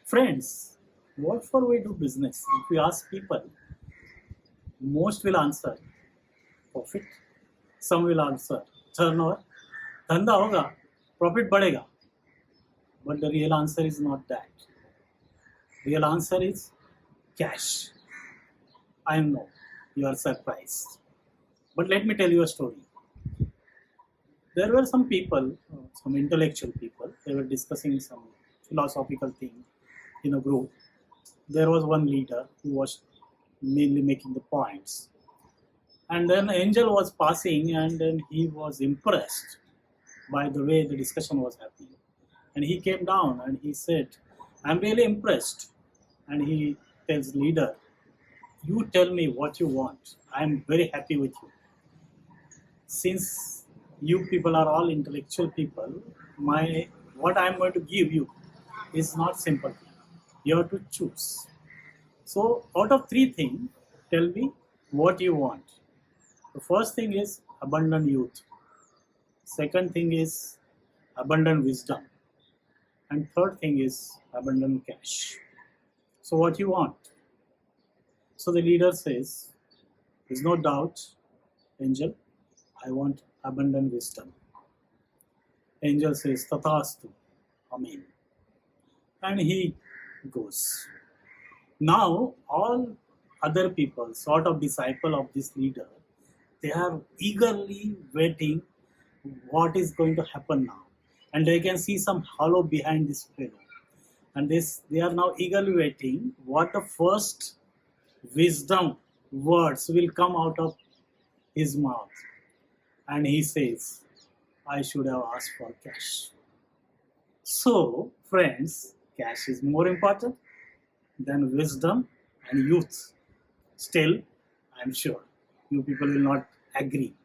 Friends, what for we do business? If we ask people, most will answer profit. Some will answer turnover. धंधा होगा, profit बढ़ेगा. But the real answer is not that. Real answer is cash. I know you are surprised. But let me tell you a story. There were some people, some intellectual people, they were discussing some philosophical thing in a group. There was one leader who was mainly making the points. And then Angel was passing and then he was impressed by the way the discussion was happening. And he came down and he said, I'm really impressed. And he tells leader, you tell me what you want. I'm very happy with you. Since you people are all intellectual people, what I'm going to give you is not simple. You have to choose. So out of three things, tell me what you want. The first thing is abundant youth. Second thing is abundant wisdom. And third thing is abundant cash. So what you want? So the leader says, there's no doubt, Angel, I want abundant wisdom. Angel says, Tathastu, Amen. And he goes. Now, all other people, sort of disciple of this leader, they are eagerly waiting what is going to happen now. And they can see some hollow behind this fellow. And they are now eagerly waiting what the first wisdom words will come out of his mouth. And he says, I should have asked for cash. So, friends, cash is more important than wisdom and youth. Still, I'm sure you people will not agree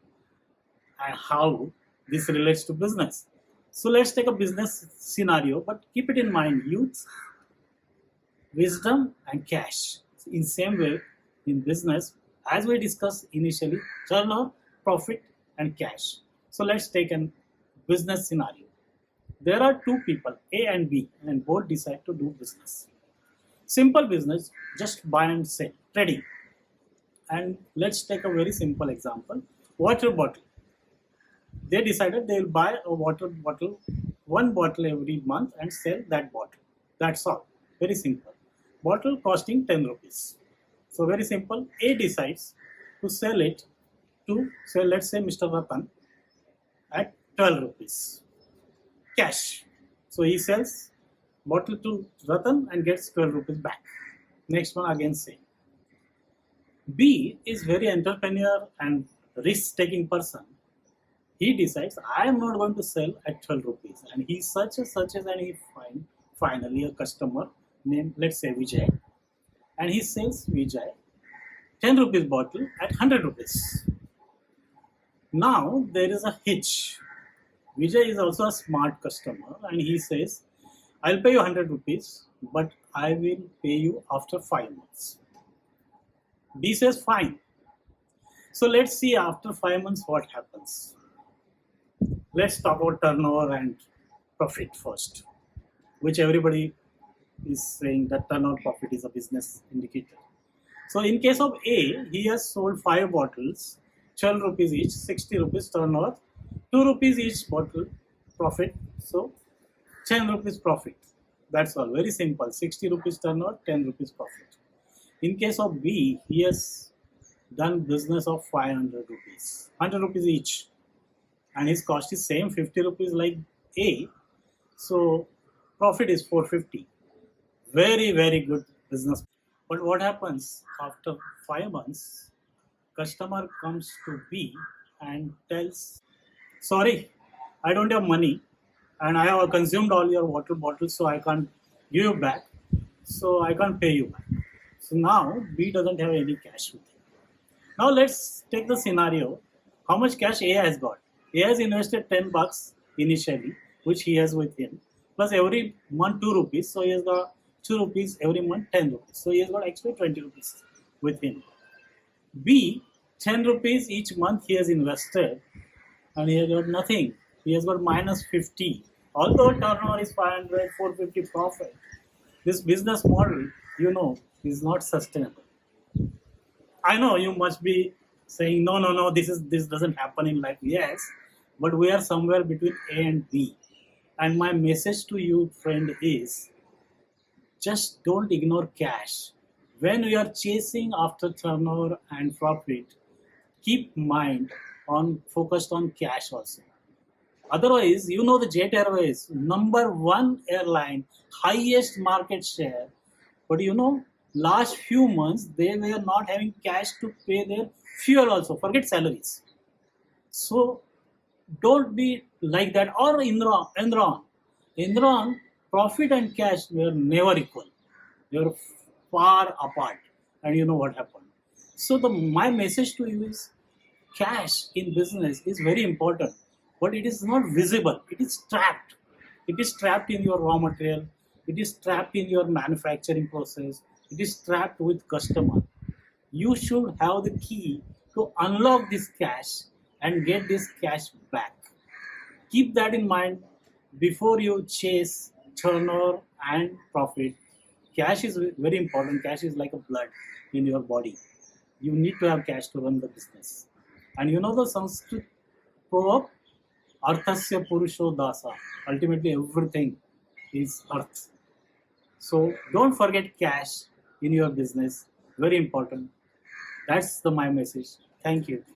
and how this relates to business. So let's take a business scenario, but keep it in mind, youth, wisdom and cash. In same way, in business, as we discussed initially, turnover, profit and cash. So let's take a business scenario. There are two people, A and B, and both decide to do business. Simple business, just buy and sell, trading. And let's take a very simple example, water bottle. They decided they will buy a water bottle, one bottle every month and sell that bottle. That's all. Very simple. Bottle costing 10 rupees. So very simple. A decides to sell it to, say, let's say Mr. Ratan at 12 rupees. Cash. So he sells bottle to Ratan and gets 12 rupees back. Next one again same. B is very entrepreneur and risk-taking person. He decides, I am not going to sell at 12 rupees. And he searches and he finds finally a customer named, let's say, Vijay. And he sells Vijay 10 rupees bottle at 100 rupees. Now there is a hitch. Vijay is also a smart customer and he says, I'll pay you 100 rupees, but I will pay you after 5 months. B says, fine. So let's see after 5 months what happens. Let's talk about turnover and profit first, which everybody is saying that turnover profit is a business indicator. So in case of A, he has sold 5 bottles, 12 rupees each, 60 rupees turnover, 2 rupees each bottle profit, so 10 rupees profit. That's all, very simple, 60 rupees turnover, 10 rupees profit. In case of B, he has done business of 500 rupees, 100 rupees each. And his cost is same 50 rupees like A. So profit is 450. Very, very good business. But what happens after 5 months, customer comes to B and tells, sorry, I don't have money and I have consumed all your water bottles, so I can't give you back. So I can't pay you back. So now B doesn't have any cash with him. Now let's take the scenario. How much cash A has got? He has invested 10 bucks initially, which he has with him, plus every month 2 rupees. So he has got 2 rupees every month, 10 rupees. So he has got actually 20 rupees with him. B, 10 rupees each month he has invested and he has got nothing. He has got minus 50. Although turnover is 500, 450 profit, This business model, is not sustainable. I know you must be saying, no, no, no, this doesn't happen in life. Yes, but we are somewhere between A and B. And my message to you, friend, is just don't ignore cash. When we are chasing after turnover and profit, keep mind on focused on cash also. Otherwise, the Jet Airways, number one airline, highest market share. But last few months they were not having cash to pay their fuel also. Forget salaries. So don't be like that. Or Enron, profit and cash were never equal. They were far apart. And you know what happened. So my message to you is cash in business is very important, but it is not visible. It is trapped. It is trapped in your raw material. It is trapped in your manufacturing process. It is trapped with customer. You should have the key to unlock this cash and get this cash back. Keep that in mind before you chase turnover and profit. Cash is very important. Cash is like a blood in your body. You need to have cash to run the business. And the Sanskrit proverb, Arthasya Purusho Dasa. Ultimately, everything is earth. So don't forget cash in your business. Very important. That's my message. Thank you.